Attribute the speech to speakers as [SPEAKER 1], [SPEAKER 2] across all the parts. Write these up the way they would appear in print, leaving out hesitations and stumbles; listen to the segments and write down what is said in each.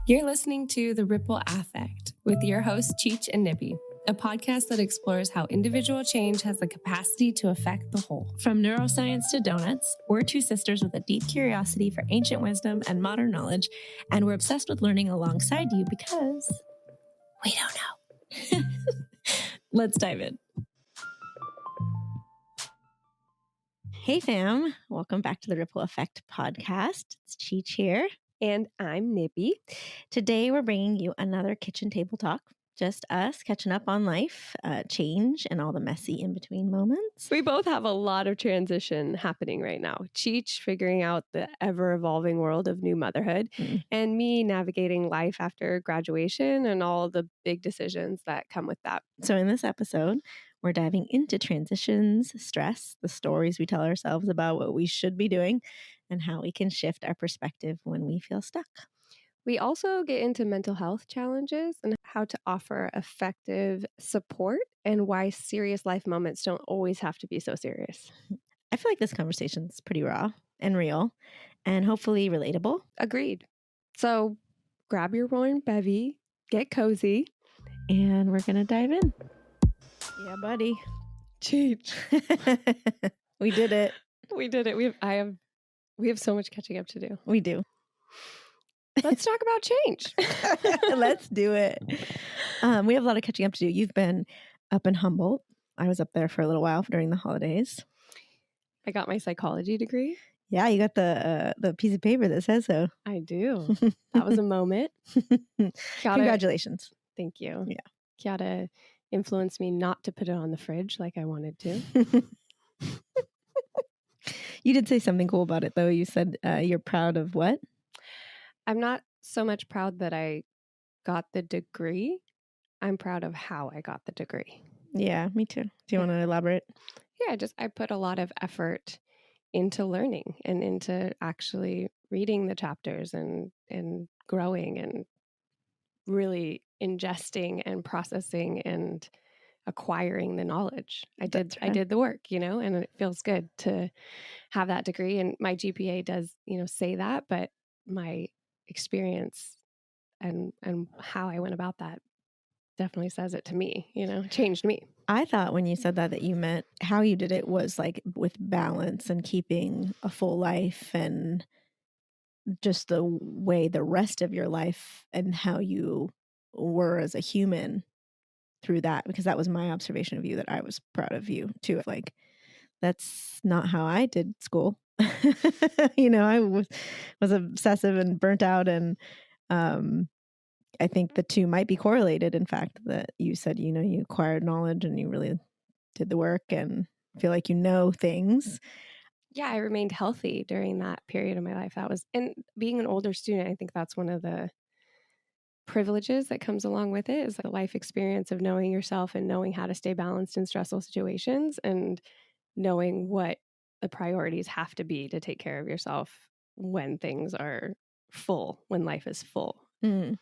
[SPEAKER 1] You're listening to The Ripple Affect with your hosts, Cheech and Nibby, a podcast that explores how individual change has the capacity to affect the whole.
[SPEAKER 2] From neuroscience to donuts, we're two sisters with a deep curiosity for ancient wisdom and modern knowledge, and we're obsessed with learning alongside you because we don't know. Let's dive in. Hey fam, welcome back to the Ripple Effect podcast. It's Cheech here.
[SPEAKER 1] And I'm Nibby.
[SPEAKER 2] Today we're bringing you another kitchen table talk. Just us catching up on life, change, and all the messy in-between moments.
[SPEAKER 1] We both have a lot of transition happening right now. Cheech figuring out the ever-evolving world of new motherhood, and me navigating life after graduation and all the big decisions that come with that.
[SPEAKER 2] So in this episode, we're diving into transitions, stress, the stories we tell ourselves about what we should be doing, and how we can shift our perspective when we feel stuck.
[SPEAKER 1] We also get into mental health challenges and how to offer effective support and why serious life moments don't always have to be so serious.
[SPEAKER 2] I feel like this conversation is pretty raw and real and hopefully relatable.
[SPEAKER 1] Agreed. So grab your warm bevy, get cozy,
[SPEAKER 2] and we're going to dive in. Yeah, buddy.
[SPEAKER 1] Cheech.
[SPEAKER 2] We did it.
[SPEAKER 1] We did it. We have so much catching up to do.
[SPEAKER 2] We do.
[SPEAKER 1] Let's talk about change.
[SPEAKER 2] Let's do it. We have a lot of catching up to do. You've been up in Humboldt. I was up there for a little while during the holidays.
[SPEAKER 1] I got my psychology degree.
[SPEAKER 2] Yeah, you got the piece of paper that says so.
[SPEAKER 1] I do. That was a moment.
[SPEAKER 2] Congratulations.
[SPEAKER 1] Thank you.
[SPEAKER 2] Yeah.
[SPEAKER 1] Chiara influenced me not to put it on the fridge like I wanted to.
[SPEAKER 2] You did say something cool about it, though. You said you're proud of what?
[SPEAKER 1] I'm not so much proud that I got the degree. I'm proud of how I got the degree.
[SPEAKER 2] Yeah, me too. Do you want to elaborate?
[SPEAKER 1] Yeah, I put a lot of effort into learning and into actually reading the chapters and growing and really ingesting and processing and acquiring the knowledge. I did the work, and it feels good to have that degree. And my GPA does, say that, but my experience and how I went about that definitely says it to me, changed me.
[SPEAKER 2] I thought when you said that you meant how you did it was like with balance and keeping a full life and just the way the rest of your life and how you were as a human through that, because that was my observation of you, that I was proud of you too. Like, that's not how I did school. I was obsessive and burnt out, and I think the two might be correlated. In fact, that you said, you acquired knowledge and you really did the work and feel like you know things.
[SPEAKER 1] Yeah, I remained healthy during that period of my life. And being an older student, I think that's one of the privileges that comes along with it, is the life experience of knowing yourself and knowing how to stay balanced in stressful situations and knowing what the priorities have to be to take care of yourself when things are full, when life is full.
[SPEAKER 2] Mm.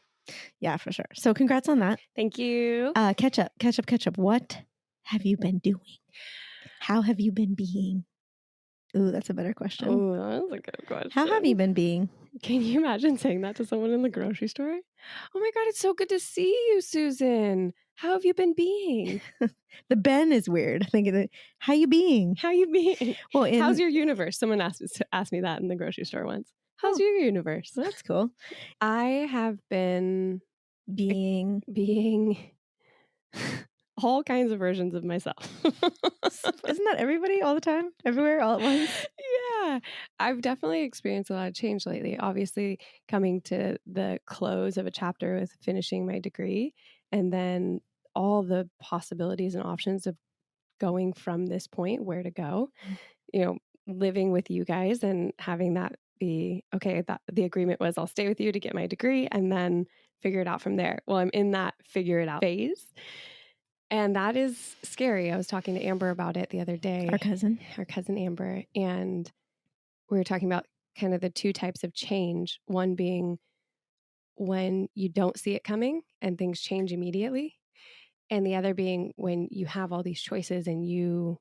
[SPEAKER 2] Yeah, for sure. So congrats on that.
[SPEAKER 1] Thank you.
[SPEAKER 2] Catch up. What have you been doing? How have you been being? Ooh, that's a better question.
[SPEAKER 1] Oh, that's a good question.
[SPEAKER 2] How have you been being?
[SPEAKER 1] Can you imagine saying that to someone in the grocery store? Oh my God, it's so good to see you, Susan. How have you been being?
[SPEAKER 2] The Ben is weird. I think, how you being?
[SPEAKER 1] How you being?
[SPEAKER 2] Well,
[SPEAKER 1] how's your universe? Someone asked me that in the grocery store once. How's your universe?
[SPEAKER 2] That's cool.
[SPEAKER 1] I have been
[SPEAKER 2] being
[SPEAKER 1] all kinds of versions of myself.
[SPEAKER 2] Isn't that everybody all the time? Everywhere, all at once?
[SPEAKER 1] Yeah. I've definitely experienced a lot of change lately. Obviously, coming to the close of a chapter with finishing my degree, and then all the possibilities and options of going from this point, where to go, living with you guys and having that be, okay, that the agreement was I'll stay with you to get my degree and then figure it out from there. Well, I'm in that figure it out phase. And that is scary. I was talking to Amber about it the other day.
[SPEAKER 2] Our cousin
[SPEAKER 1] Amber. And we were talking about kind of the two types of change. One being when you don't see it coming and things change immediately. And the other being when you have all these choices and you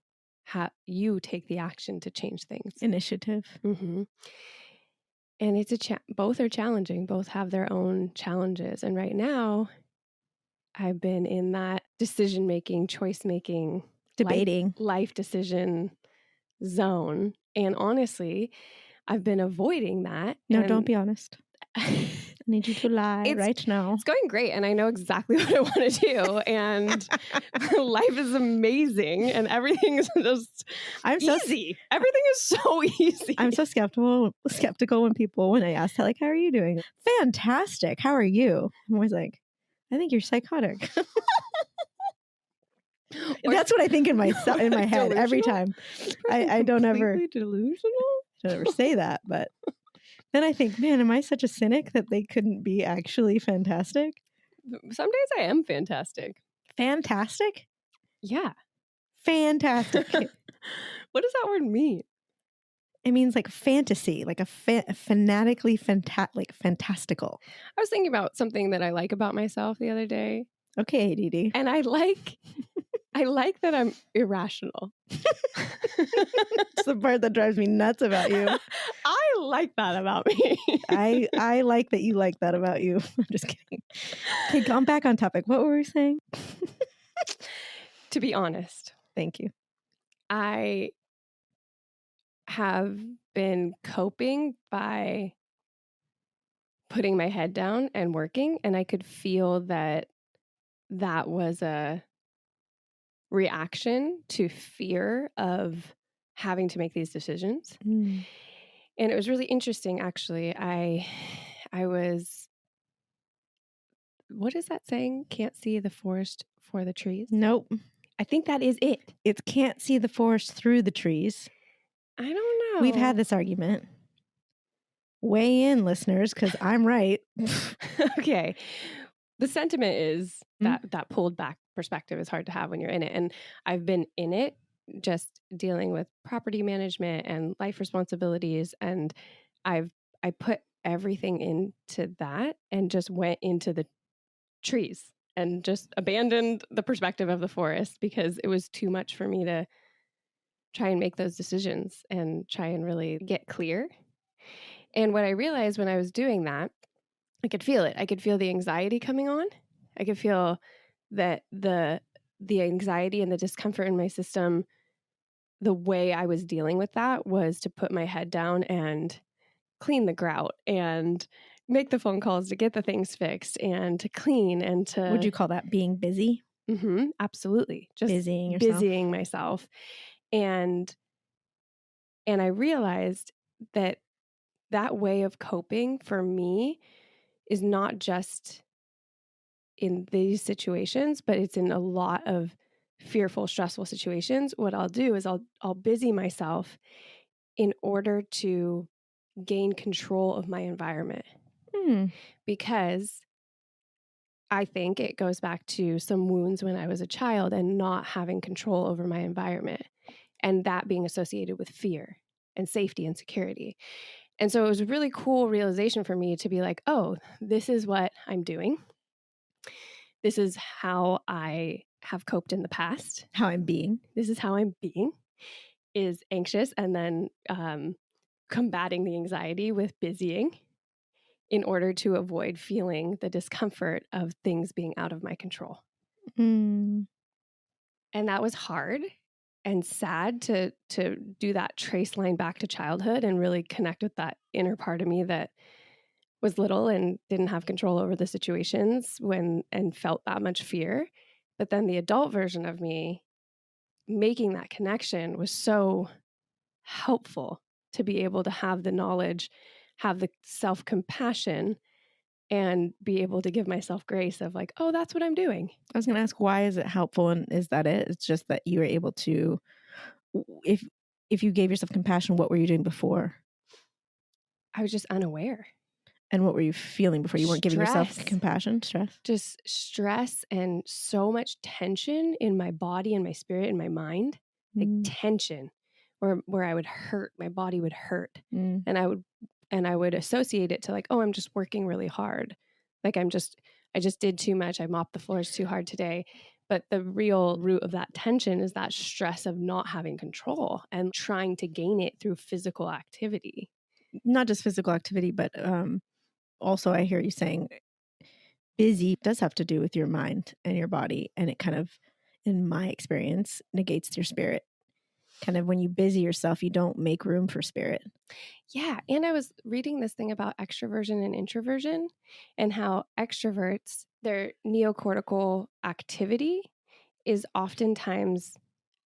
[SPEAKER 1] take the action to change things.
[SPEAKER 2] Initiative.
[SPEAKER 1] Mm-hmm. And it's both are challenging. Both have their own challenges. And right now, I've been in that decision-making, choice-making,
[SPEAKER 2] Debating.
[SPEAKER 1] life decision zone. And honestly, I've been avoiding that.
[SPEAKER 2] No,
[SPEAKER 1] and
[SPEAKER 2] don't be honest. I need you to lie right now.
[SPEAKER 1] It's going great. And I know exactly what I want to do. And life is amazing. And everything is just easy. Everything is so easy.
[SPEAKER 2] I'm so skeptical when I ask, like, how are you doing? Fantastic. How are you? I'm always like, I think you're psychotic. That's what I think in my head every time. I don't ever say that, but then I think, man, am I such a cynic that they couldn't be actually fantastic?
[SPEAKER 1] Some days I am fantastic.
[SPEAKER 2] Fantastic?
[SPEAKER 1] Yeah.
[SPEAKER 2] Fantastic.
[SPEAKER 1] What does that word mean?
[SPEAKER 2] It means like fantasy, like a fanatically fantastical.
[SPEAKER 1] I was thinking about something that I like about myself the other day.
[SPEAKER 2] Okay, ADD.
[SPEAKER 1] And I like that I'm irrational.
[SPEAKER 2] It's the part that drives me nuts about you.
[SPEAKER 1] I like that about me.
[SPEAKER 2] I like that you like that about you. I'm just kidding. Okay, gone back on topic. What were we saying?
[SPEAKER 1] To be honest.
[SPEAKER 2] Thank you.
[SPEAKER 1] I have been coping by putting my head down and working, and I could feel that was a reaction to fear of having to make these decisions. And it was really interesting, actually. I was, what is that saying? Can't see the forest for the trees?
[SPEAKER 2] Nope.
[SPEAKER 1] I think that is it.
[SPEAKER 2] It's can't see the forest through the trees. I don't know. We've had this argument. Weigh in, listeners, because I'm right.
[SPEAKER 1] Okay. The sentiment is that pulled back perspective is hard to have when you're in it. And I've been in it just dealing with property management and life responsibilities. And I put everything into that and just went into the trees and just abandoned the perspective of the forest because it was too much for me to try and make those decisions and try and really get clear. And what I realized when I was doing that, I could feel it. I could feel the anxiety coming on. I could feel that the anxiety and the discomfort in my system, the way I was dealing with that was to put my head down and clean the grout and make the phone calls to get the things fixed and to clean and to...
[SPEAKER 2] Would you call that being busy?
[SPEAKER 1] Mm-hmm, absolutely. Just busying myself. And I realized that way of coping for me is not just in these situations, but it's in a lot of fearful, stressful situations. What I'll do is I'll busy myself in order to gain control of my environment. Because I think it goes back to some wounds when I was a child and not having control over my environment, and that being associated with fear and safety and security. And so it was a really cool realization for me to be like, oh, this is what I'm doing. This is how I have coped in the past.
[SPEAKER 2] How I'm being.
[SPEAKER 1] This is how I'm being, is anxious and then combating the anxiety with busying in order to avoid feeling the discomfort of things being out of my control. And that was hard and sad to do that trace line back to childhood and really connect with that inner part of me that was little and didn't have control over the situations and felt that much fear. But then the adult version of me making that connection was so helpful to be able to have the knowledge, have the self-compassion, and be able to give myself grace of like, oh, that's what I'm doing.
[SPEAKER 2] I was going to ask, why is it helpful? And is that it? It's just that you were able to, if you gave yourself compassion, what were you doing before?
[SPEAKER 1] I was just unaware.
[SPEAKER 2] And what were you feeling before? You weren't giving yourself compassion? Stress?
[SPEAKER 1] Just stress and so much tension in my body and my spirit and my mind. Like tension where I would hurt, my body would hurt. And I would associate it to like, oh, I'm just working really hard. Like I just did too much. I mopped the floors too hard today. But the real root of that tension is that stress of not having control and trying to gain it through physical activity.
[SPEAKER 2] not just physical activity, but also I hear you saying busy does have to do with your mind and your body. And it kind of, in my experience, negates your spirit. Kind of when you busy yourself, you don't make room for spirit.
[SPEAKER 1] Yeah. And I was reading this thing about extroversion and introversion and how extroverts, their neocortical activity is oftentimes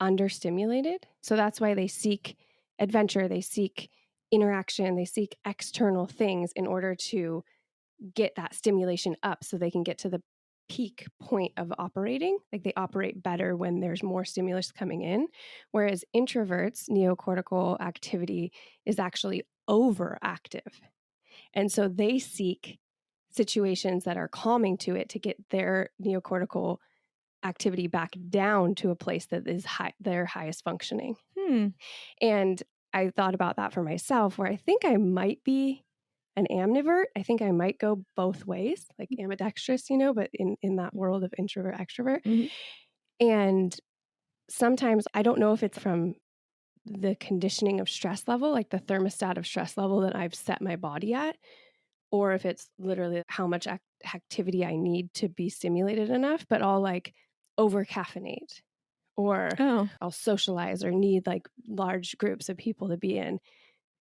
[SPEAKER 1] understimulated. So that's why they seek adventure, they seek interaction, they seek external things in order to get that stimulation up so they can get to the peak point of operating. Like they operate better when there's more stimulus coming in. Whereas introverts, neocortical activity is actually overactive. And so they seek situations that are calming to it to get their neocortical activity back down to a place that is their highest functioning. And I thought about that for myself, where I think I might be an amnivert. I think I might go both ways, like ambidextrous, but in that world of introvert, extrovert.
[SPEAKER 2] Mm-hmm.
[SPEAKER 1] And sometimes I don't know if it's from the conditioning of stress level, like the thermostat of stress level that I've set my body at, or if it's literally how much activity I need to be stimulated enough, but I'll like over caffeinate or I'll socialize or need like large groups of people to be in.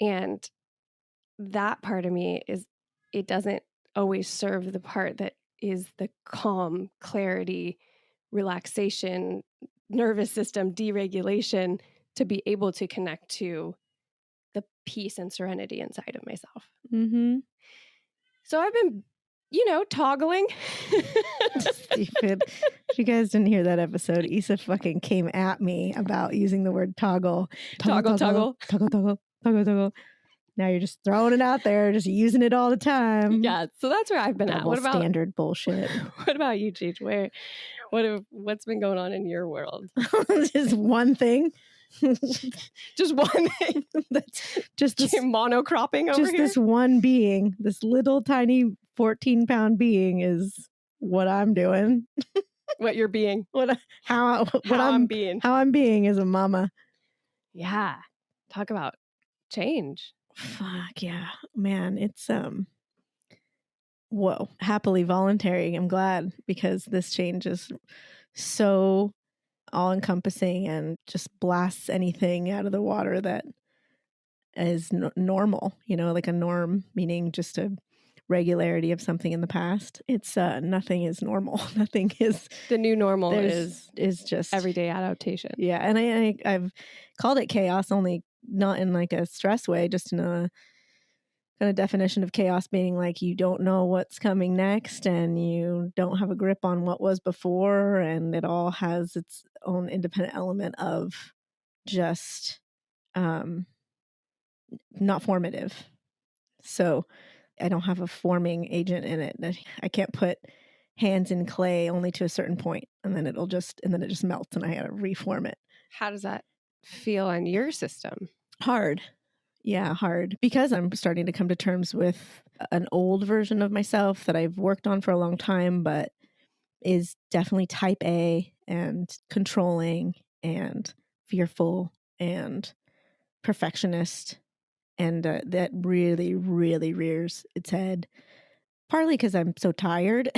[SPEAKER 1] And that part of me it doesn't always serve the part that is the calm, clarity, relaxation, nervous system deregulation to be able to connect to the peace and serenity inside of myself.
[SPEAKER 2] Mm-hmm.
[SPEAKER 1] So I've been, toggling.
[SPEAKER 2] Stupid. If you guys didn't hear that episode, Issa fucking came at me about using the word toggle.
[SPEAKER 1] Toggle.
[SPEAKER 2] Now you're just throwing it out there, just using it all the time.
[SPEAKER 1] Yeah, so that's where I've been at. What about
[SPEAKER 2] standard bullshit?
[SPEAKER 1] What about you, Cheech? What's been going on in your world?
[SPEAKER 2] Just one thing.
[SPEAKER 1] Just one thing.
[SPEAKER 2] That's just this
[SPEAKER 1] monocropping over
[SPEAKER 2] just
[SPEAKER 1] here.
[SPEAKER 2] This one being, this little tiny 14-pound being is what I'm doing.
[SPEAKER 1] What you're being.
[SPEAKER 2] How I'm being. How I'm being as a mama.
[SPEAKER 1] Yeah. Talk about change.
[SPEAKER 2] Fuck yeah. Man, it's whoa, happily voluntary. I'm glad, because this change is so all-encompassing and just blasts anything out of the water that is normal, like a norm, meaning just a regularity of something in the past. It's nothing is normal. Nothing is
[SPEAKER 1] the new normal. Is
[SPEAKER 2] just
[SPEAKER 1] everyday adaptation.
[SPEAKER 2] Yeah, and I've called it chaos, only not in like a stress way, just in a kind of definition of chaos being like you don't know what's coming next and you don't have a grip on what was before, and it all has its own independent element of just not formative. So I don't have a forming agent in it. I can't put hands in clay only to a certain point, and then it just melts and I gotta reform it.
[SPEAKER 1] How does that feel on your system?
[SPEAKER 2] Hard. Yeah, hard. Because I'm starting to come to terms with an old version of myself that I've worked on for a long time, but is definitely type A and controlling and fearful and perfectionist. And that really, really rears its head. Partly because I'm so tired.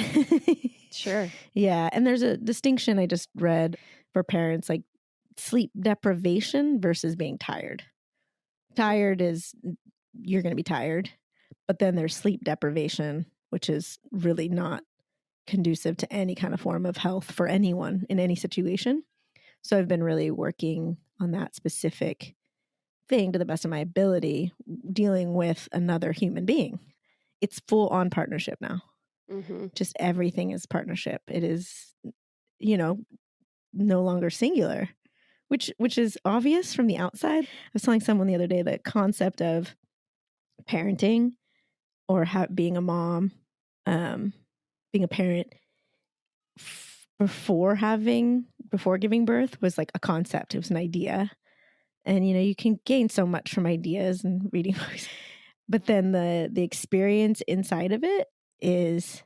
[SPEAKER 1] Sure.
[SPEAKER 2] Yeah. And there's a distinction I just read for parents, like sleep deprivation versus being tired. Tired is you're going to be tired. But then there's sleep deprivation, which is really not conducive to any kind of form of health for anyone in any situation. So I've been really working on that specific thing to the best of my ability, dealing with another human being. It's full on partnership now.
[SPEAKER 1] Mm-hmm.
[SPEAKER 2] Just everything is partnership. It is, no longer singular, which is obvious from the outside. I was telling someone the other day the concept of parenting or being a mom, being a parent before giving birth was like a concept. It was an idea. And, you can gain so much from ideas and reading books. But then the experience inside of it is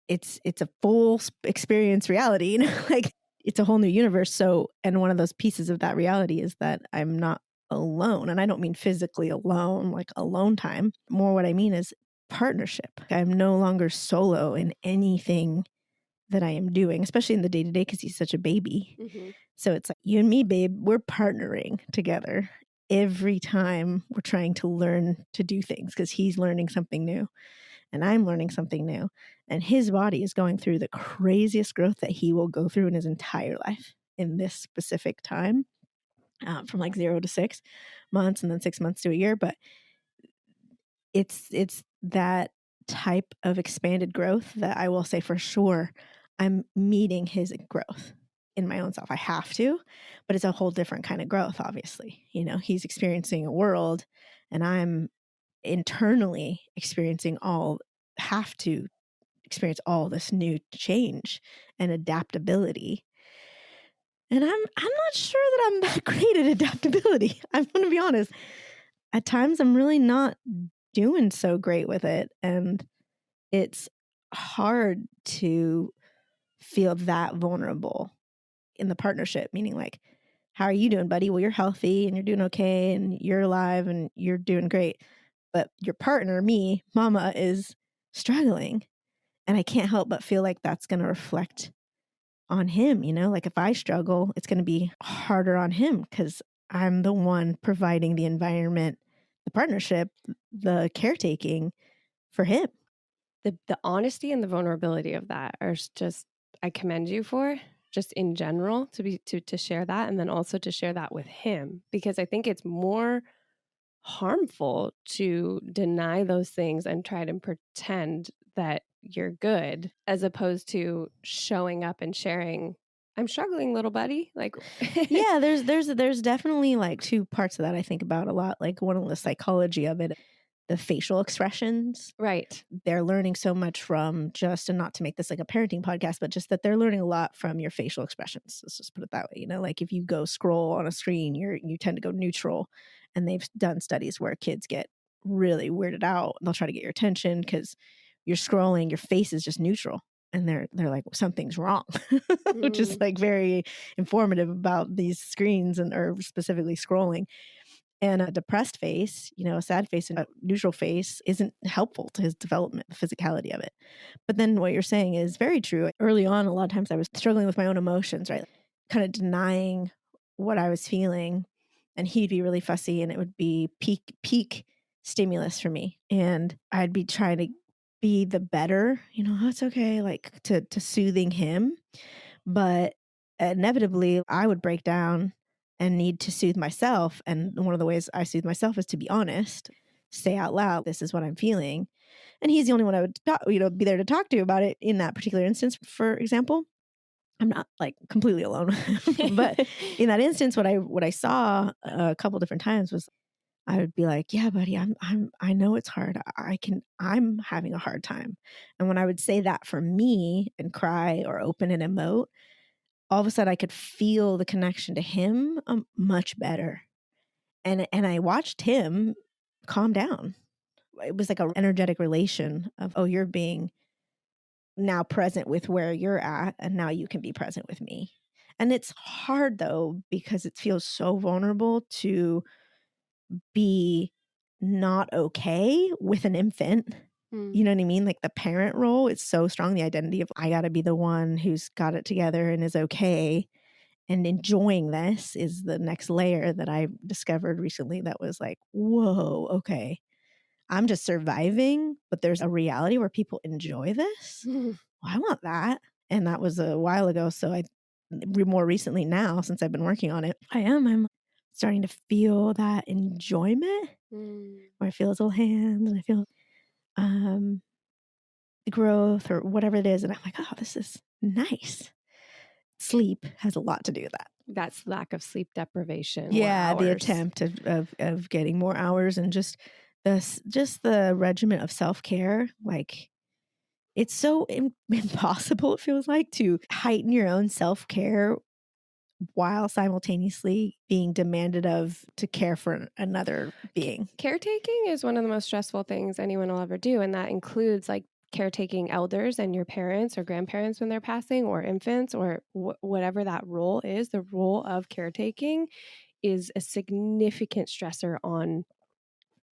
[SPEAKER 2] it's a full experience reality, like it's a whole new universe. So, and one of those pieces of that reality is that I'm not alone. And I don't mean physically alone, like alone time. More what I mean is partnership. I'm no longer solo in anything that I am doing, especially in the day to day, because he's such a baby.
[SPEAKER 1] Mm-hmm.
[SPEAKER 2] So it's like, you and me, babe, we're partnering together every time we're trying to learn to do things, because he's learning something new and I'm learning something new. And his body is going through the craziest growth that he will go through in his entire life in this specific time, from like 0 to 6 months and then 6 months to a year. But it's that type of expanded growth that I will say for sure I'm meeting his growth in my own self. I have to, but it's a whole different kind of growth, obviously. You know, he's experiencing a world and I'm internally have to experience all this new change and adaptability. And I'm not sure that I'm that great at adaptability. I'm going to be honest. At times I'm really not doing so great with it, and it's hard to feel that vulnerable in the partnership, meaning like, how are you doing, buddy? Well, you're healthy and you're doing okay and you're alive and you're doing great. But your partner, me, mama, is struggling. And I can't help but feel like that's going to reflect on him. You know, like if I struggle, it's going to be harder on him because I'm the one providing the environment, the partnership, the caretaking for him.
[SPEAKER 1] The honesty and the vulnerability of that are just, I commend you for, just in general, to share that, and then also to share that with him, because I think it's more harmful to deny those things and try to pretend that you're good, as opposed to showing up and sharing, I'm struggling, little buddy. Like,
[SPEAKER 2] Yeah, there's definitely like two parts of that I think about a lot. Like one of the psychology of it, the facial expressions.
[SPEAKER 1] right.
[SPEAKER 2] They're learning so much from just, and not to make this like a parenting podcast, but just that they're learning a lot from your facial expressions. Let's just put it that way. You know, like if you go scroll on a screen, you tend to go neutral. And they've done studies where kids get really weirded out. They'll try to get your attention because you're scrolling, your face is just neutral. And they're like, something's wrong, which is like very informative about these screens or specifically scrolling. And a depressed face, you know, a sad face and a neutral face isn't helpful to his development, the physicality of it. But then what you're saying is very true. Early on, a lot of times I was struggling with my own emotions, right? Kind of denying what I was feeling. And he'd be really fussy and it would be peak stimulus for me. And I'd be trying to be the better, you know, oh, it's okay, like to soothing him. But inevitably I would break down and need to soothe myself. And one of the ways I soothe myself is to be honest, say out loud, this is what I'm feeling. And he's the only one I would talk, be there to talk to about it in that particular instance, for example. I'm not like completely alone. But in that instance, what I saw a couple different times was I would be like, yeah, buddy, I know it's hard. I'm having a hard time. And when I would say that for me and cry or open and emote, all of a sudden I could feel the connection to him much better. And I watched him calm down. It was like an energetic relation of, oh, you're being now present with where you're at, and now you can be present with me. And it's hard though, because it feels so vulnerable to be not okay with an infant. You know what I mean? Like the parent role is so strong. The identity of I got to be the one who's got it together and is okay. And enjoying this is the next layer that I discovered recently that was like, whoa, okay. I'm just surviving, but there's a reality where people enjoy this. Well, I want that. And that was a while ago. So more recently now, since I've been working on it, I'm starting to feel that enjoyment where I feel his little hands and I feel the growth or whatever it is. And I'm like, oh, this is nice. Sleep has a lot to do with that.
[SPEAKER 1] That's lack of sleep deprivation.
[SPEAKER 2] Yeah, the attempt of getting more hours and just the regimen of self-care. Like it's so impossible, it feels like, to heighten your own self-care while simultaneously being demanded of to care for another being.
[SPEAKER 1] Caretaking is one of the most stressful things anyone will ever do. And that includes like caretaking elders and your parents or grandparents when they're passing, or infants, or whatever that role is. The role of caretaking is a significant stressor on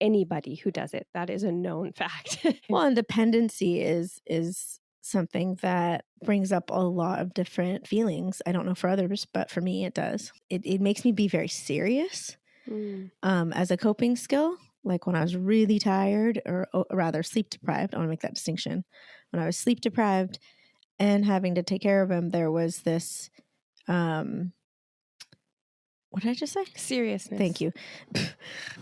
[SPEAKER 1] anybody who does it. That is a known fact.
[SPEAKER 2] Well, and dependency is something that brings up a lot of different feelings. I don't know for others, but for me, it does. It makes me be very serious as a coping skill. Like when I was really tired, or rather sleep deprived, I want to make that distinction. When I was sleep deprived and having to take care of him, there was this, what did I just say?
[SPEAKER 1] Seriousness.
[SPEAKER 2] Thank you.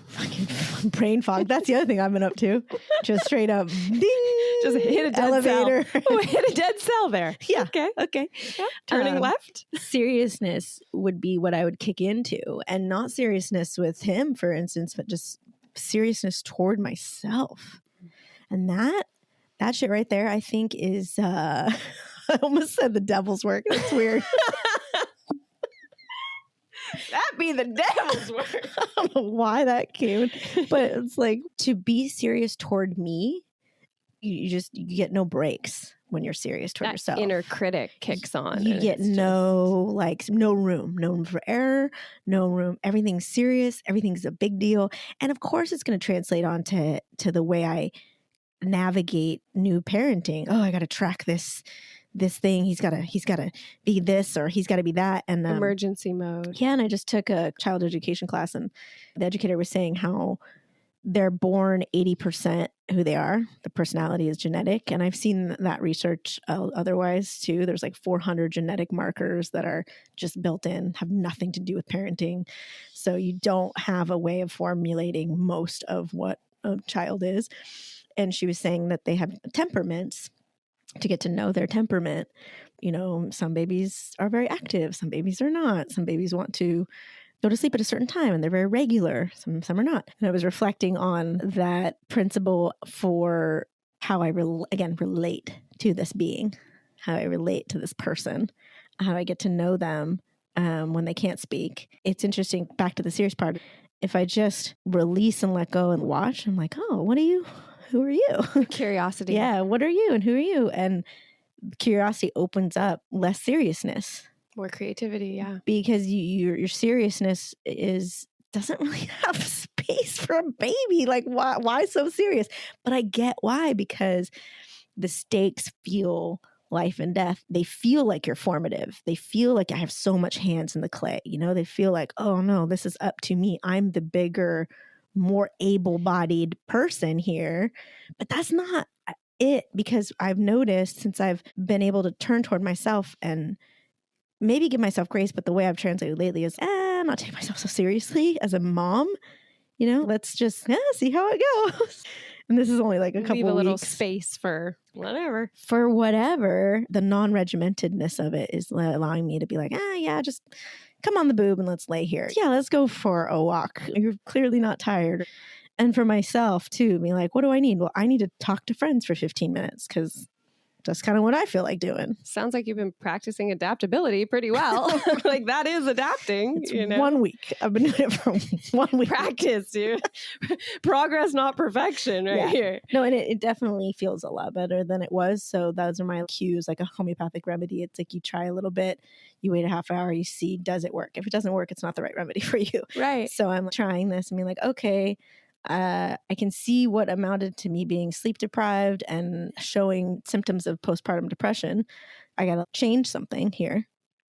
[SPEAKER 2] Fucking brain fog. That's the other thing I've been up to. Just straight up, ding,
[SPEAKER 1] just hit a dead
[SPEAKER 2] elevator.
[SPEAKER 1] Cell. Oh, hit a dead cell there.
[SPEAKER 2] Yeah.
[SPEAKER 1] Okay. Yeah. Turning left.
[SPEAKER 2] Seriousness would be what I would kick into, and not seriousness with him, for instance, but just seriousness toward myself. And that shit right there, I think is, I almost said the devil's work. That's weird.
[SPEAKER 1] That be the devil's work.
[SPEAKER 2] I don't know why that came, but it's like, to be serious toward me, you get no breaks when you're serious toward
[SPEAKER 1] that
[SPEAKER 2] yourself.
[SPEAKER 1] Inner critic kicks on.
[SPEAKER 2] You get no room for error, no room. Everything's serious. Everything's a big deal. And of course it's going to translate on to the way I navigate new parenting. Oh, I got to track this thing. He's got to be this, or he's got to be that. And
[SPEAKER 1] emergency mode.
[SPEAKER 2] Yeah. And I just took a child education class, and the educator was saying how they're born 80% who they are. The personality is genetic. And I've seen that research otherwise too. There's like 400 genetic markers that are just built in, have nothing to do with parenting. So you don't have a way of formulating most of what a child is. And she was saying that they have temperaments. To get to know their temperament, some babies are very active, some babies are not. Some babies want to go to sleep at a certain time and they're very regular. Some are not. And I was reflecting on that principle for how I relate to this being, how I relate to this person, how I get to know them when they can't speak. It's interesting, back to the serious part. If I just release and let go and watch, I'm like, oh, who are you?
[SPEAKER 1] Curiosity.
[SPEAKER 2] Yeah. What are you and who are you? And curiosity opens up less seriousness.
[SPEAKER 1] More creativity. Yeah.
[SPEAKER 2] Because your seriousness doesn't really have space for a baby. Like why so serious? But I get why, because the stakes feel life and death. They feel like you're formative. They feel like I have so much hands in the clay. They feel like, oh no, this is up to me. I'm the bigger, more able-bodied person here. But that's not it, because I've noticed, since I've been able to turn toward myself and maybe give myself grace, but the way I've translated lately is not take myself so seriously as a mom. Let's just see how it goes. And this is only like a couple
[SPEAKER 1] Leave a little
[SPEAKER 2] weeks.
[SPEAKER 1] Space for whatever.
[SPEAKER 2] For whatever. The non-regimentedness of it is allowing me to be like, yeah, just come on the boob and let's lay here. Yeah, let's go for a walk. You're clearly not tired. And for myself too, be like, what do I need? Well, I need to talk to friends for 15 minutes because that's kind of what I feel like doing.
[SPEAKER 1] Sounds like you've been practicing adaptability pretty well. Like that is adapting.
[SPEAKER 2] It's 1 week. I've been doing it for 1 week.
[SPEAKER 1] Practice, dude. Progress, not perfection, right here.
[SPEAKER 2] No, and it definitely feels a lot better than it was. So those are my cues, like a homeopathic remedy. It's like you try a little bit, you wait a half hour, you see, does it work? If it doesn't work, it's not the right remedy for you.
[SPEAKER 1] Right.
[SPEAKER 2] So I'm trying this and being like, okay, I can see what amounted to me being sleep deprived and showing symptoms of postpartum depression. I got to change something here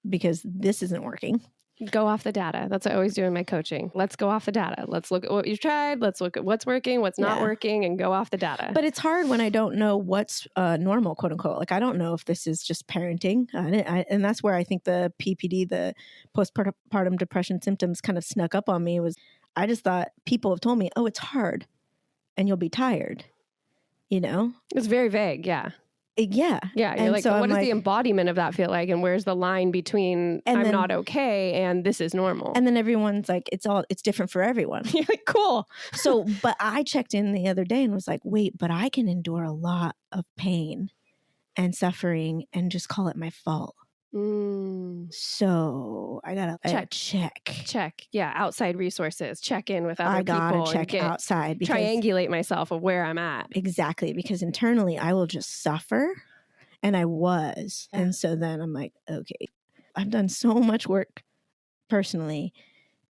[SPEAKER 2] because this isn't working.
[SPEAKER 1] Go off the data. That's what I always do in my coaching. Let's go off the data. Let's look at what you've tried. Let's look at what's working, what's not working, and go off the data.
[SPEAKER 2] But it's hard when I don't know what's normal, quote unquote. Like, I don't know if this is just parenting. And that's where I think the PPD, the postpartum depression symptoms kind of snuck up on me. Was I just thought people have told me, oh, it's hard and you'll be tired.
[SPEAKER 1] It's very vague. Yeah.
[SPEAKER 2] Yeah.
[SPEAKER 1] Yeah. You're like, so what does the embodiment of that feel like? And where's the line between I'm not okay and this is normal?
[SPEAKER 2] And then everyone's like, it's different for everyone.
[SPEAKER 1] You're like, cool.
[SPEAKER 2] So, but I checked in the other day and was like, wait, but I can endure a lot of pain and suffering and just call it my fault. So I gotta check.
[SPEAKER 1] Yeah, outside resources. Check in with other people.
[SPEAKER 2] I gotta check outside.
[SPEAKER 1] Triangulate myself of where I'm at.
[SPEAKER 2] Exactly, because internally I will just suffer, and I was, and so then I'm like, okay, I've done so much work personally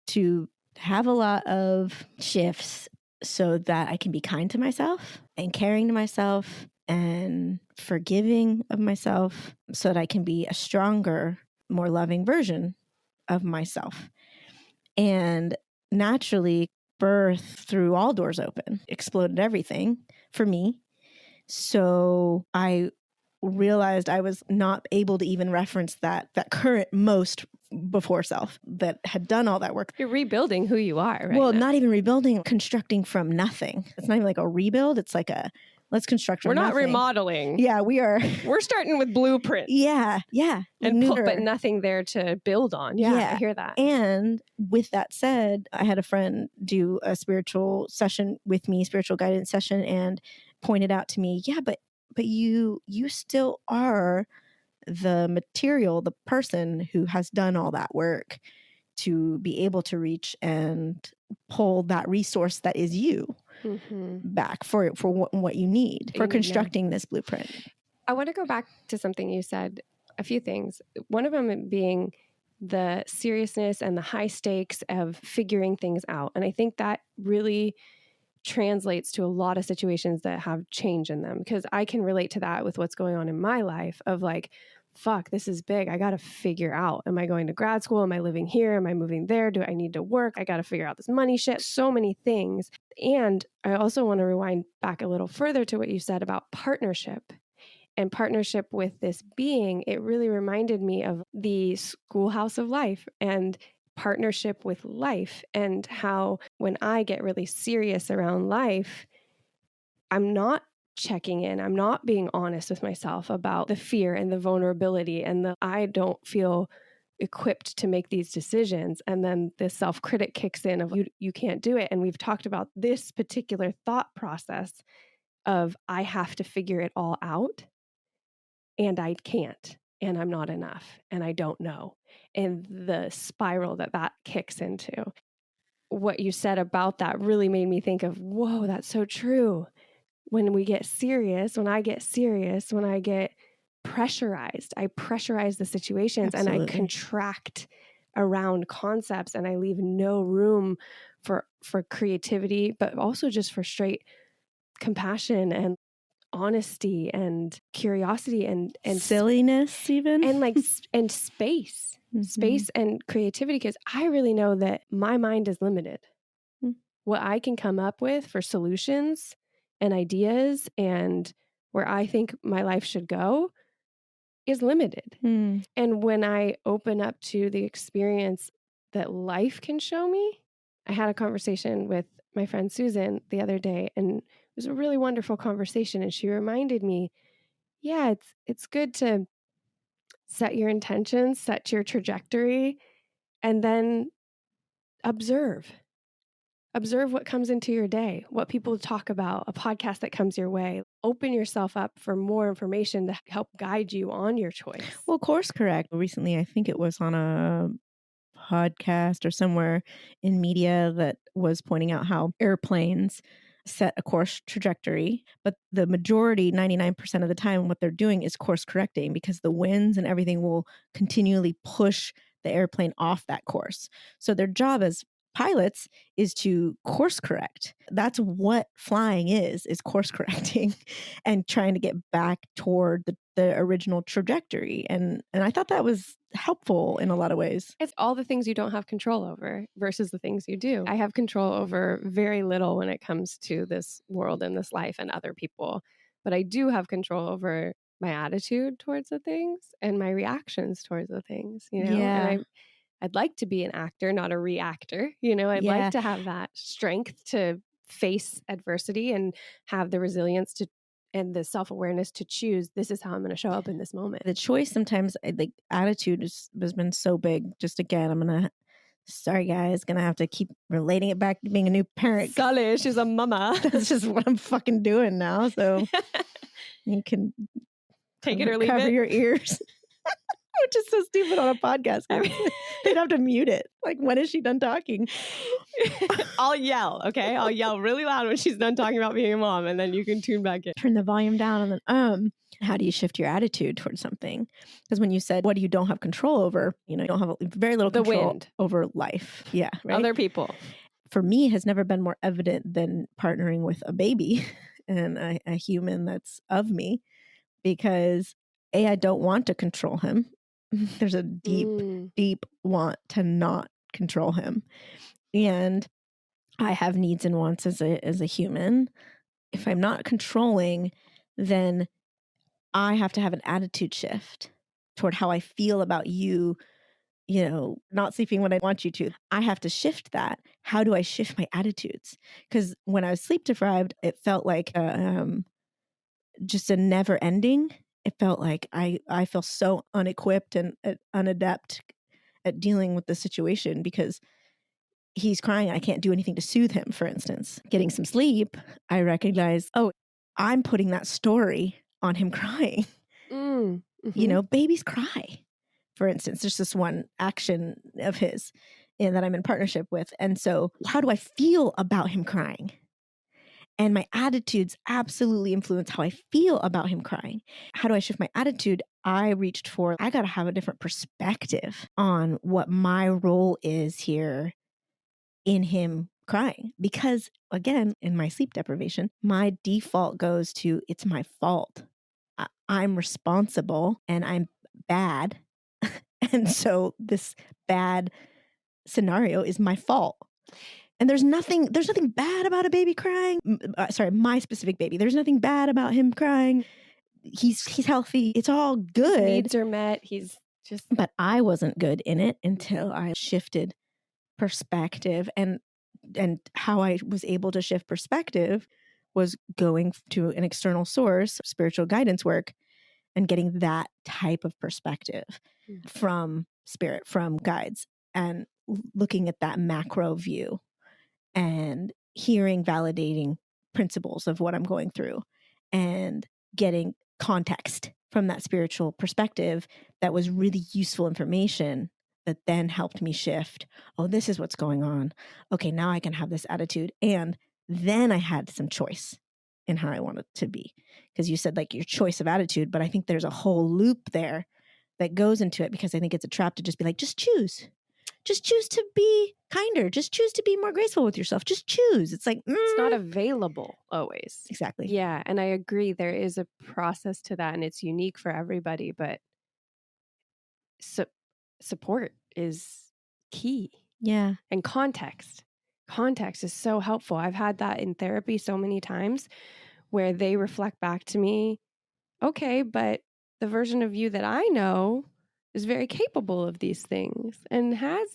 [SPEAKER 2] to have a lot of shifts so that I can be kind to myself and caring to myself and forgiving of myself so that I can be a stronger, more loving version of myself. And naturally, birth threw all doors open, exploded everything for me. So I realized I was not able to even reference that current most before self that had done all that work.
[SPEAKER 1] You're rebuilding who you are, right?
[SPEAKER 2] Well,
[SPEAKER 1] now.
[SPEAKER 2] not even rebuilding, constructing from nothing. It's not even like a rebuild. It's like a let's construct from
[SPEAKER 1] We're not
[SPEAKER 2] nothing.
[SPEAKER 1] remodeling.
[SPEAKER 2] Yeah, we are.
[SPEAKER 1] We're starting with blueprints.
[SPEAKER 2] Yeah.
[SPEAKER 1] But nothing there to build on. Yeah, I hear that.
[SPEAKER 2] And with that said, I had a friend do a spiritual session with me, spiritual guidance session, and pointed out to me, yeah, but you still are the material, the person who has done all that work to be able to reach and pull that resource that is you back for what you need for constructing this blueprint.
[SPEAKER 1] I want to go back to something you said, a few things. One of them being the seriousness and the high stakes of figuring things out. And I think that really translates to a lot of situations that have change in them, because I can relate to that with what's going on in my life of like, fuck, this is big. I got to figure out, am I going to grad school? Am I living here? Am I moving there? Do I need to work? I got to figure out this money shit. So many things. And I also want to rewind back a little further to what you said about partnership. And partnership with this being, it really reminded me of the schoolhouse of life and partnership with life, and how when I get really serious around life, I'm not checking in. I'm not being honest with myself about the fear and the vulnerability and the I don't feel equipped to make these decisions. And then this self-critic kicks in of you can't do it. And we've talked about this particular thought process of I have to figure it all out. And I can't, and I'm not enough, and I don't know. And the spiral that kicks into. What you said about that really made me think of, whoa, that's so true. When we get serious, when I get serious, when I get pressurized, I pressurize the situations. Absolutely. And I contract around concepts, and I leave no room for creativity, but also just for straight compassion and honesty and curiosity and
[SPEAKER 2] silliness even,
[SPEAKER 1] and like and space and creativity, because I really know that my mind is limited. What I can come up with for solutions and ideas and where I think my life should go is limited. And when I open up to the experience that life can show me, I had a conversation with my friend Susan the other day, and it was a really wonderful conversation. And she reminded me, yeah, it's good to set your intentions, set your trajectory, and then observe what comes into your day, what people talk about, a podcast that comes your way. Open yourself up for more information to help guide you on your choice.
[SPEAKER 2] Well, course correct. Recently, I think it was on a podcast or somewhere in media that was pointing out how airplanes set a course trajectory, but the majority, 99% of the time, what they're doing is course correcting, because the winds and everything will continually push the airplane off that course. So their job as pilots is to course correct. That's what flying is course correcting and trying to get back toward the original trajectory. And I thought that was helpful in a lot of ways.
[SPEAKER 1] It's all the things you don't have control over versus the things you do. I have control over very little when it comes to this world and this life and other people, but I do have control over my attitude towards the things and my reactions towards the things, you know?
[SPEAKER 2] Yeah.
[SPEAKER 1] And I'd like to be an actor, not a reactor. You know, I'd like to have that strength to face adversity and have the resilience to and the self-awareness to choose, this is how I'm going to show up in this moment.
[SPEAKER 2] The choice sometimes, like attitude has been so big. Just again, sorry guys, gonna have to keep relating it back to being a new parent.
[SPEAKER 1] Sully, she's a mama.
[SPEAKER 2] That's just what I'm fucking doing now. So you can
[SPEAKER 1] take it or leave
[SPEAKER 2] cover
[SPEAKER 1] it.
[SPEAKER 2] your ears. Which is so stupid on a podcast. They'd have to mute it. Like, when is she done talking?
[SPEAKER 1] I'll yell, okay? I'll yell really loud when she's done talking about being a mom, and then you can tune back in.
[SPEAKER 2] Turn the volume down, and then how do you shift your attitude towards something? Because when you said what you don't have control over, you don't have very little control over life. Yeah, right?
[SPEAKER 1] Other people.
[SPEAKER 2] For me, has never been more evident than partnering with a baby and a human that's of me, because I don't want to control him. There's a deep want to not control him. And I have needs and wants as a human. If I'm not controlling, then I have to have an attitude shift toward how I feel about you, not sleeping when I want you to. I have to shift that. How do I shift my attitudes? Because when I was sleep deprived, it felt like just a never ending. It felt like I feel so unequipped and unadept at dealing with the situation because he's crying. I can't do anything to soothe him, for instance. Getting some sleep, I recognize, I'm putting that story on him crying. Mm-hmm. Babies cry, for instance. There's this one action of his that I'm in partnership with. And so how do I feel about him crying? And my attitudes absolutely influence how I feel about him crying. How do I shift my attitude? I got to have a different perspective on what my role is here in him crying. Because again, in my sleep deprivation, my default goes to, it's my fault. I'm responsible and I'm bad. And so this bad scenario is my fault. And there's nothing bad about a baby crying. Sorry, my specific baby. There's nothing bad about him crying. He's healthy. It's all good.
[SPEAKER 1] His needs are met.
[SPEAKER 2] But I wasn't good in it until I shifted perspective. And how I was able to shift perspective was going to an external source, spiritual guidance work, and getting that type of perspective from spirit, from guides, and looking at that macro view and hearing validating principles of what I'm going through and getting context from that spiritual perspective that was really useful information that then helped me shift. Oh, this is what's going on. Okay, now I can have this attitude. And then I had some choice in how I want it to be. Because you said like your choice of attitude, but I think there's a whole loop there that goes into it, because I think it's a trap to just be like, just choose. Just choose to be kinder. Just choose to be more graceful with yourself. Just choose. It's like,
[SPEAKER 1] it's not available always.
[SPEAKER 2] Exactly.
[SPEAKER 1] Yeah. And I agree. There is a process to that and it's unique for everybody, but support is key.
[SPEAKER 2] Yeah.
[SPEAKER 1] And context is so helpful. I've had that in therapy so many times where they reflect back to me, okay, but the version of you that I know is very capable of these things and has,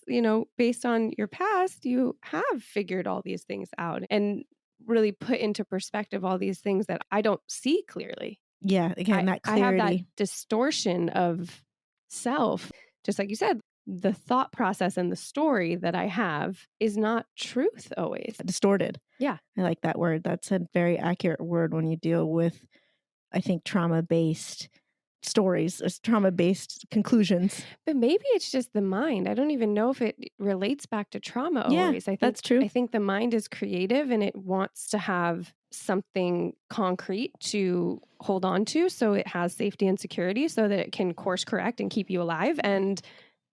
[SPEAKER 1] based on your past, you have figured all these things out and really put into perspective all these things that I don't see clearly.
[SPEAKER 2] Yeah, again, that clarity.
[SPEAKER 1] I have that distortion of self. Just like you said, the thought process and the story that I have is not truth always.
[SPEAKER 2] Distorted.
[SPEAKER 1] Yeah.
[SPEAKER 2] I like that word. That's a very accurate word when you deal with, I think, trauma-based stories, trauma-based conclusions.
[SPEAKER 1] But maybe it's just the mind. I don't even know if it relates back to trauma always. I think
[SPEAKER 2] that's true.
[SPEAKER 1] I think the mind is creative and it wants to have something concrete to hold on to, so it has safety and security so that it can course correct and keep you alive. And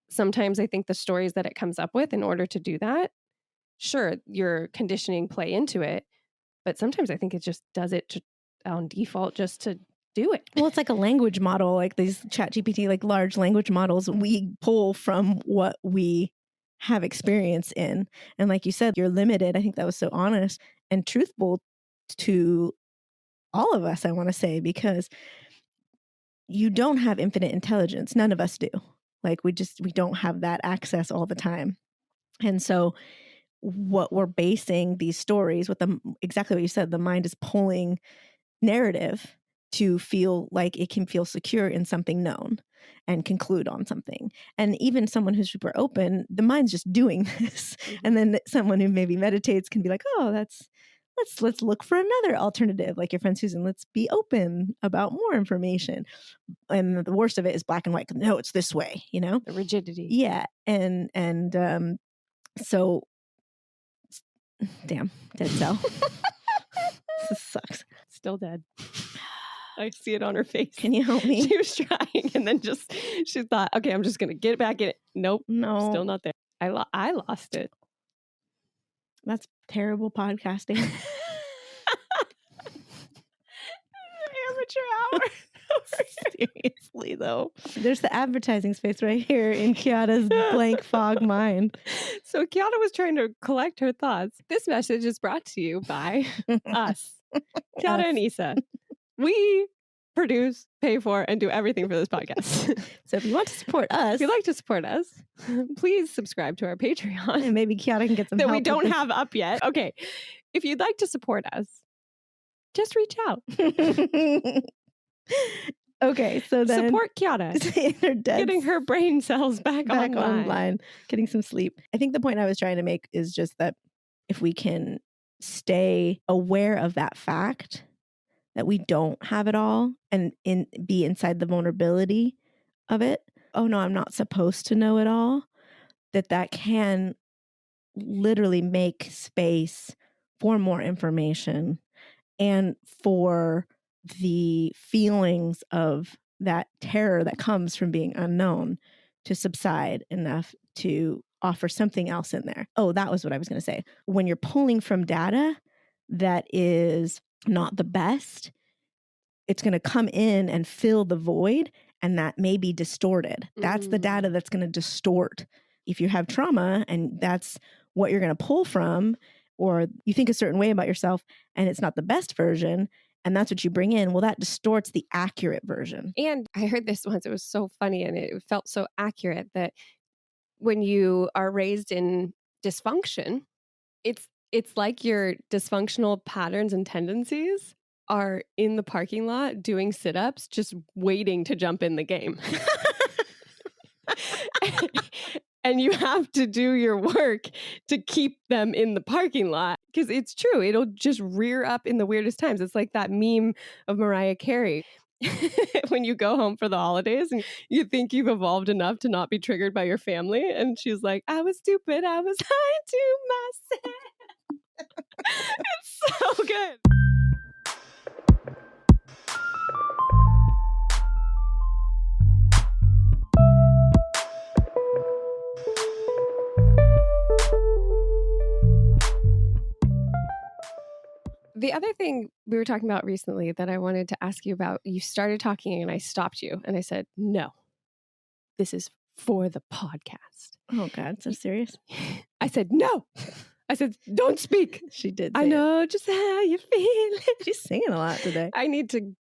[SPEAKER 1] sometimes I think the stories that it comes up with in order to do that, sure, your conditioning play into it, but sometimes I think it just does it on default just to do it.
[SPEAKER 2] Well, it's like a language model, like these ChatGPT, like large language models. We pull from what we have experience in. And like you said, you're limited. I think that was so honest and truthful to all of us, I want to say, because you don't have infinite intelligence. None of us do. Like we don't have that access all the time. And so what we're basing these stories with, exactly what you said, the mind is pulling narrative to feel like it can feel secure in something known and conclude on something. And even someone who's super open, the mind's just doing this. Mm-hmm. And then someone who maybe meditates can be like, oh, that's let's look for another alternative. Like your friend Susan, let's be open about more information. And the worst of it is black and white. No, it's this way, you know?
[SPEAKER 1] The rigidity.
[SPEAKER 2] Yeah. So damn, dead cell. This sucks.
[SPEAKER 1] Still dead. I see it on her face.
[SPEAKER 2] Can you help me?
[SPEAKER 1] She was trying, and then she thought, okay, I'm just going to get it back in it. Nope.
[SPEAKER 2] No.
[SPEAKER 1] Still not there. I lost it.
[SPEAKER 2] That's terrible podcasting.
[SPEAKER 1] Amateur hour.
[SPEAKER 2] Seriously, though. There's the advertising space right here in Chiara's blank fog mind.
[SPEAKER 1] So Chiara was trying to collect her thoughts. This message is brought to you by us, Chiara and Isa. We produce, pay for, and do everything for this podcast.
[SPEAKER 2] So if you want to support us,
[SPEAKER 1] if you'd like to support us, please subscribe to our Patreon.
[SPEAKER 2] And maybe Chiara can get some
[SPEAKER 1] that
[SPEAKER 2] help
[SPEAKER 1] we don't have up yet. Okay. If you'd like to support us, just reach out.
[SPEAKER 2] Okay, so then
[SPEAKER 1] support Chiara. Getting her brain cells back online.
[SPEAKER 2] Getting some sleep. I think the point I was trying to make is just that if we can stay aware of that fact that we don't have it all and be inside the vulnerability of it. Oh no, I'm not supposed to know it all. That can literally make space for more information and for the feelings of that terror that comes from being unknown to subside enough to offer something else in there. Oh, that was what I was going to say. When you're pulling from data that is not the best, it's going to come in and fill the void, and that may be distorted. That's the data that's going to distort. If you have trauma and that's what you're going to pull from, or you think a certain way about yourself and it's not the best version, and that's what you bring in, well, that distorts the accurate version.
[SPEAKER 1] And I heard this once. It was so funny and it felt so accurate that when you are raised in dysfunction, it's like your dysfunctional patterns and tendencies are in the parking lot doing sit-ups, just waiting to jump in the game. And you have to do your work to keep them in the parking lot. Because it's true. It'll just rear up in the weirdest times. It's like that meme of Mariah Carey. When you go home for the holidays and you think you've evolved enough to not be triggered by your family. And she's like, I was stupid. I was lying to myself. It's so good. The other thing we were talking about recently that I wanted to ask you about, you started talking and I stopped you and I said, no, this is for the podcast.
[SPEAKER 2] Oh God, so serious?
[SPEAKER 1] I said, no. I said, don't speak.
[SPEAKER 2] She did.
[SPEAKER 1] I know just how you feel.
[SPEAKER 2] She's singing a lot today.
[SPEAKER 1] I need to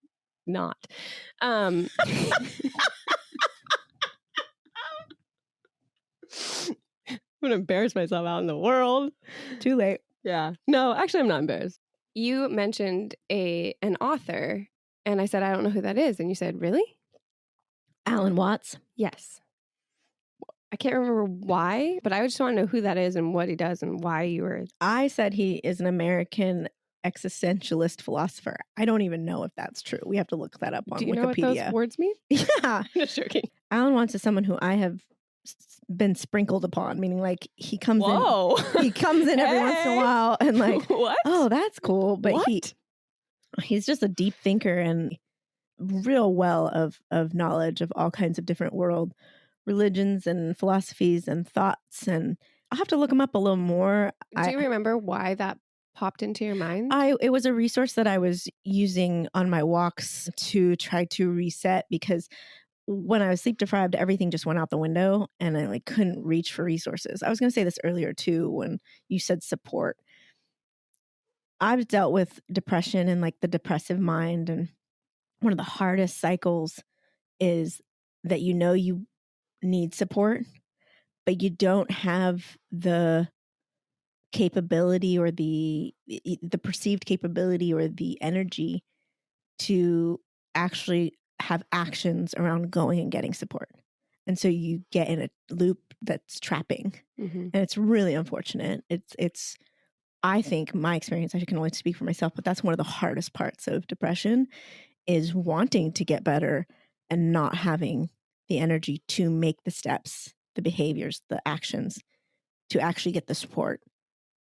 [SPEAKER 1] not. I'm going to embarrass myself out in the world.
[SPEAKER 2] Too late.
[SPEAKER 1] Yeah. No, actually, I'm not embarrassed. You mentioned an author, and I said, I don't know who that is. And you said, really?
[SPEAKER 2] Alan Watts?
[SPEAKER 1] Yes. I can't remember why, but I just want to know who that is and what he does and why you were...
[SPEAKER 2] I said he is an American existentialist philosopher. I don't even know if that's true. We have to look that up on Wikipedia.
[SPEAKER 1] Do you know what those words mean?
[SPEAKER 2] Yeah.
[SPEAKER 1] I'm just joking.
[SPEAKER 2] Alan Watts is someone who I have been sprinkled upon, meaning like he comes in every once in a while and like,
[SPEAKER 1] what?
[SPEAKER 2] Oh, that's cool. But
[SPEAKER 1] what?
[SPEAKER 2] he's just a deep thinker and real well of knowledge of all kinds of different world religions and philosophies and thoughts. And I'll have to look him up a little more.
[SPEAKER 1] Do you remember why that popped into your mind?
[SPEAKER 2] It was a resource that I was using on my walks to try to reset, because when I was sleep deprived, everything just went out the window and I like couldn't reach for resources. I was going to say this earlier too, when you said support. I've dealt with depression and like the depressive mind. And one of the hardest cycles is that you know you need support, but you don't have the capability or the perceived capability or the energy to actually have actions around going and getting support. And so you get in a loop that's trapping. Mm-hmm. And it's really unfortunate. It's I think my experience, I can only speak for myself, but that's one of the hardest parts of depression is wanting to get better and not having the energy to make the steps, the behaviors, the actions to actually get the support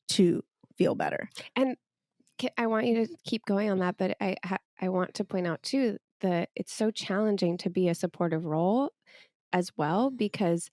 [SPEAKER 2] to feel better.
[SPEAKER 1] And I want you to keep going on that, but I want to point out too that it's so challenging to be a supportive role as well, because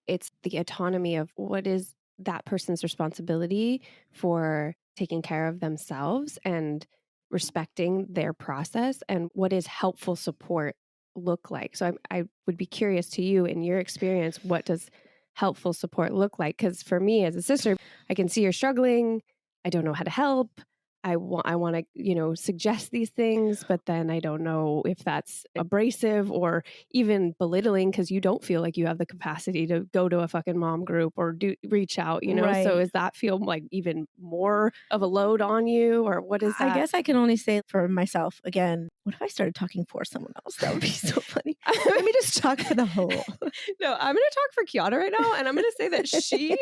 [SPEAKER 1] it's the autonomy of what is that person's responsibility for taking care of themselves and respecting their process, and what is helpful support look like. So I would be curious to you, in your experience, what does helpful support look like? Because for me as a sister, I can see you're struggling. I don't know how to help. I want to, suggest these things, but then I don't know if that's abrasive or even belittling, because you don't feel like you have the capacity to go to a fucking mom group or reach out,
[SPEAKER 2] Right.
[SPEAKER 1] So does that feel like even more of a load on you, or what is that?
[SPEAKER 2] I guess I can only say for myself, again, what if I started talking for someone else? That would be so funny. Let me just talk for the whole.
[SPEAKER 1] No, I'm going to talk for Chiara right now, and I'm going to say that she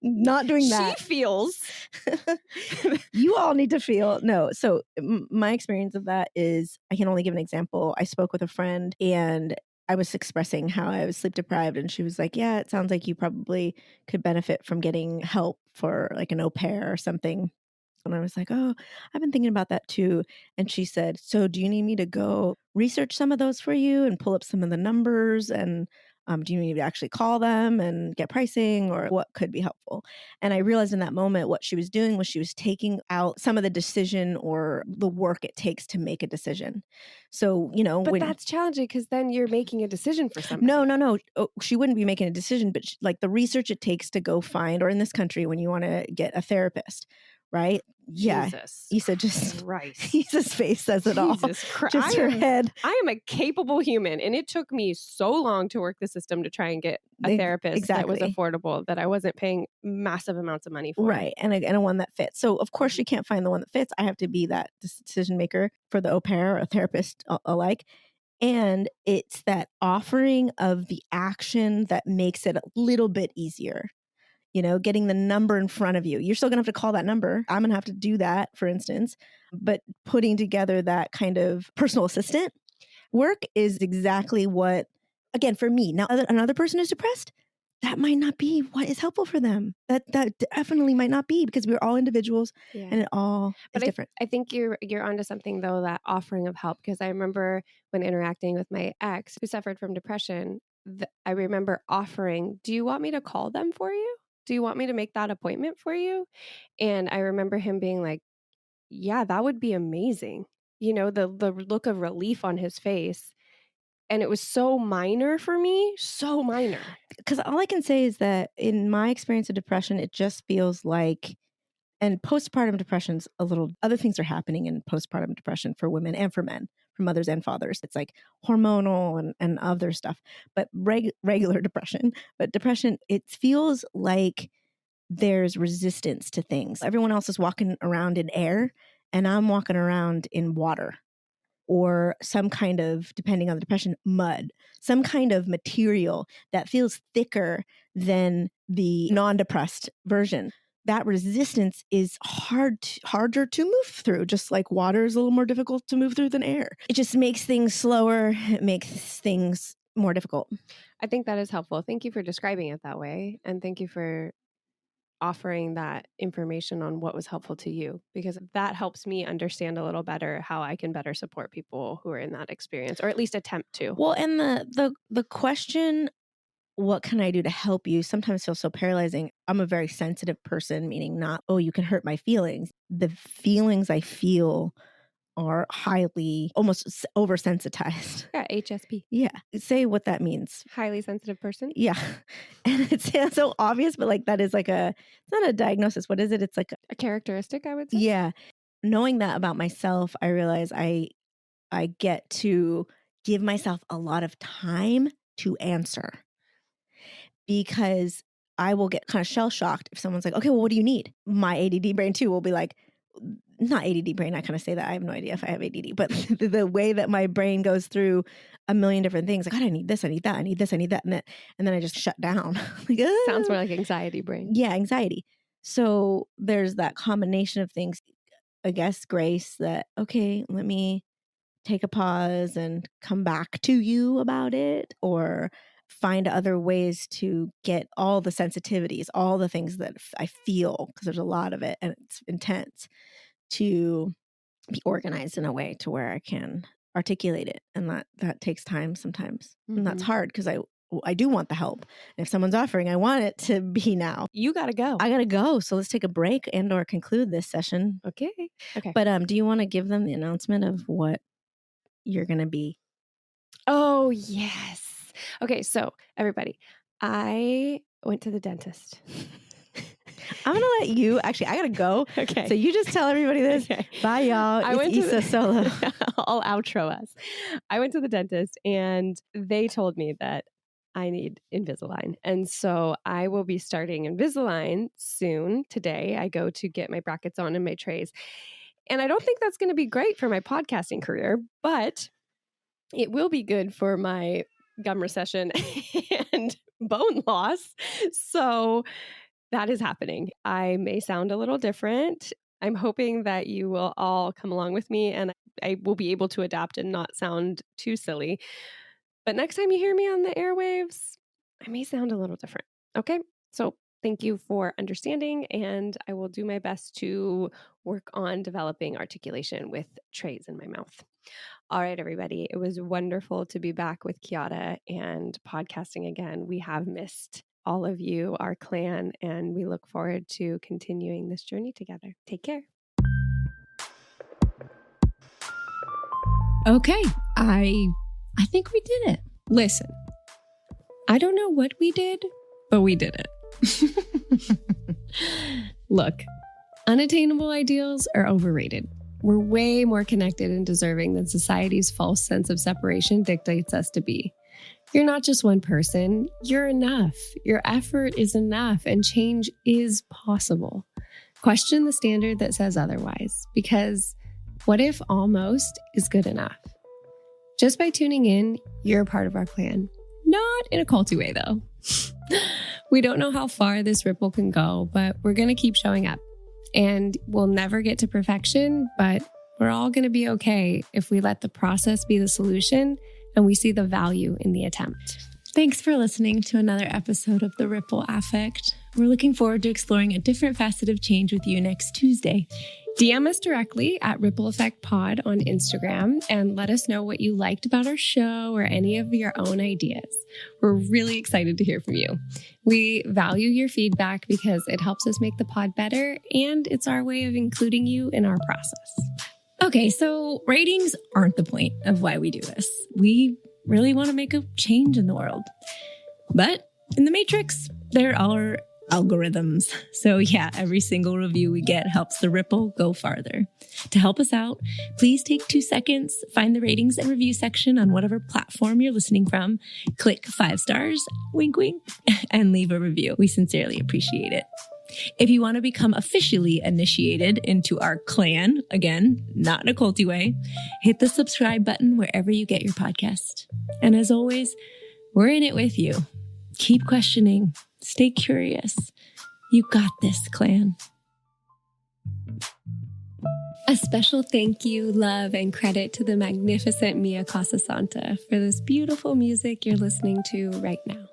[SPEAKER 2] not doing that.
[SPEAKER 1] She feels.
[SPEAKER 2] You all need to feel. No. So my experience of that is, I can only give an example. I spoke with a friend and I was expressing how I was sleep deprived, and she was like, yeah, it sounds like you probably could benefit from getting help for like an au pair or something. And I was like, oh, I've been thinking about that too. And she said, so do you need me to go research some of those for you and pull up some of the numbers? And do you need to actually call them and get pricing, or what could be helpful? And I realized in that moment what she was doing was she was taking out some of the decision or the work it takes to make a decision. So,
[SPEAKER 1] but that's challenging, because then you're making a decision for somebody.
[SPEAKER 2] No. Oh, she wouldn't be making a decision, but like the research it takes to go find, or in this country, when you want to get a therapist, right? Yeah.
[SPEAKER 1] Jesus.
[SPEAKER 2] Issa just
[SPEAKER 1] Christ.
[SPEAKER 2] Issa's face says it all.
[SPEAKER 1] Jesus Christ.
[SPEAKER 2] Just her head.
[SPEAKER 1] I am a capable human, and it took me so long to work the system to try and get a therapist that was affordable, that I wasn't paying massive amounts of money for.
[SPEAKER 2] Right. And a one that fits. So of course she can't find the one that fits. I have to be that decision maker for the au pair or a therapist alike. And it's that offering of the action that makes it a little bit easier. Getting the number in front of you. You're still going to have to call that number. I'm going to have to do that, for instance. But putting together that kind of personal assistant work is exactly what, again, for me. Now, another person is depressed. That might not be what is helpful for them. That definitely might not be, because we're all individuals, and it all is different.
[SPEAKER 1] I think you're onto something, though, that offering of help, because I remember when interacting with my ex who suffered from depression, I remember offering, do you want me to call them for you? Do you want me to make that appointment for you? And I remember him being like, yeah, that would be amazing. The look of relief on his face. And it was so minor for me, so minor.
[SPEAKER 2] Because all I can say is that in my experience of depression, it just feels like, and postpartum depression's a little, other things are happening in postpartum depression for women and for men, for mothers and fathers. It's like hormonal and other stuff, but regular depression. But depression, it feels like there's resistance to things. Everyone else is walking around in air, and I'm walking around in water, or some kind of, depending on the depression, mud, some kind of material that feels thicker than the non-depressed version. That resistance is harder to move through, just like water is a little more difficult to move through than air. It just makes things slower. It makes things more difficult.
[SPEAKER 1] I think that is helpful. Thank you for describing it that way. And thank you for offering that information on what was helpful to you, because that helps me understand a little better how I can better support people who are in that experience, or at least attempt to.
[SPEAKER 2] Well, and the question, what can I do to help you, sometimes feels so paralyzing. I'm a very sensitive person, meaning not, oh, you can hurt my feelings. The feelings I feel are highly, almost oversensitized.
[SPEAKER 1] Yeah, HSP.
[SPEAKER 2] Yeah. Say what that means.
[SPEAKER 1] Highly sensitive person.
[SPEAKER 2] Yeah. And it sounds so obvious, but like that is like it's not a diagnosis. What is it? It's like
[SPEAKER 1] a characteristic, I would say.
[SPEAKER 2] Yeah. Knowing that about myself, I realize I get to give myself a lot of time to answer, because I will get kind of shell shocked if someone's like, okay, well, what do you need? My ADD brain too will be like, not ADD brain, I kind of say that. I have no idea if I have ADD, but the way that my brain goes through a million different things, like, God, I need this, I need that, I need this, I need that. And then I just shut down.
[SPEAKER 1] Sounds more like anxiety brain.
[SPEAKER 2] Yeah, anxiety. So there's that combination of things, I guess, grace, that, okay, let me take a pause and come back to you about it, or find other ways to get all the sensitivities, all the things that I feel, because there's a lot of it and it's intense, to be organized in a way to where I can articulate it. And that takes time sometimes. And that's hard because I do want the help. And if someone's offering, I want it to be now.
[SPEAKER 1] You got to go.
[SPEAKER 2] I got to go. So let's take a break and or conclude this session.
[SPEAKER 1] Okay.
[SPEAKER 2] But do you want to give them the announcement of what you're going to be?
[SPEAKER 1] Oh, yes. Okay. So everybody, I went to the dentist.
[SPEAKER 2] I'm going to let you, actually, I got to go.
[SPEAKER 1] Okay.
[SPEAKER 2] So you just tell everybody this. Okay. Bye, y'all.
[SPEAKER 1] I went
[SPEAKER 2] Issa Solo.
[SPEAKER 1] I'll outro us. I went to the dentist and they told me that I need Invisalign. And so I will be starting Invisalign soon. Today, I go to get my brackets on and my trays. And I don't think that's going to be great for my podcasting career, but it will be good for my gum recession and bone loss. So that is happening. I may sound a little different. I'm hoping that you will all come along with me and I will be able to adapt and not sound too silly. But next time you hear me on the airwaves, I may sound a little different. Okay? So thank you for understanding, and I will do my best to work on developing articulation with trays in my mouth. All right, everybody. It was wonderful to be back with Chiara and podcasting again. We have missed all of you, our clan, and we look forward to continuing this journey together. Take care.
[SPEAKER 3] Okay, I think we did it. Listen, I don't know what we did, but we did it. Look, unattainable ideals are overrated. We're way more connected and deserving than society's false sense of separation dictates us to be. You're not just one person. You're enough. Your effort is enough, and change is possible. Question the standard that says otherwise, because what if almost is good enough? Just by tuning in, you're a part of our clan. Not in a culty way, though. We don't know how far this ripple can go, but we're going to keep showing up. And we'll never get to perfection, but we're all going to be okay if we let the process be the solution and we see the value in the attempt.
[SPEAKER 4] Thanks for listening to another episode of The Ripple Affect. We're looking forward to exploring a different facet of change with you next Tuesday.
[SPEAKER 3] DM us directly at Ripple Effect Pod on Instagram and let us know what you liked about our show or any of your own ideas. We're really excited to hear from you. We value your feedback because it helps us make the pod better, and it's our way of including you in our process.
[SPEAKER 4] Okay, so ratings aren't the point of why we do this. We really want to make a change in the world. But in the Matrix, there are algorithms. So yeah, every single review we get helps the ripple go farther. To help us out, please take 2 seconds, find the ratings and review section on whatever platform you're listening from, click 5 stars, wink, wink, and leave a review. We sincerely appreciate it. If you want to become officially initiated into our clan, again, not in a culty way, hit the subscribe button wherever you get your podcast. And as always, we're in it with you. Keep questioning. Stay curious. You got this, clan.
[SPEAKER 3] A special thank you, love, and credit to the magnificent Mia Casasanta for this beautiful music you're listening to right now.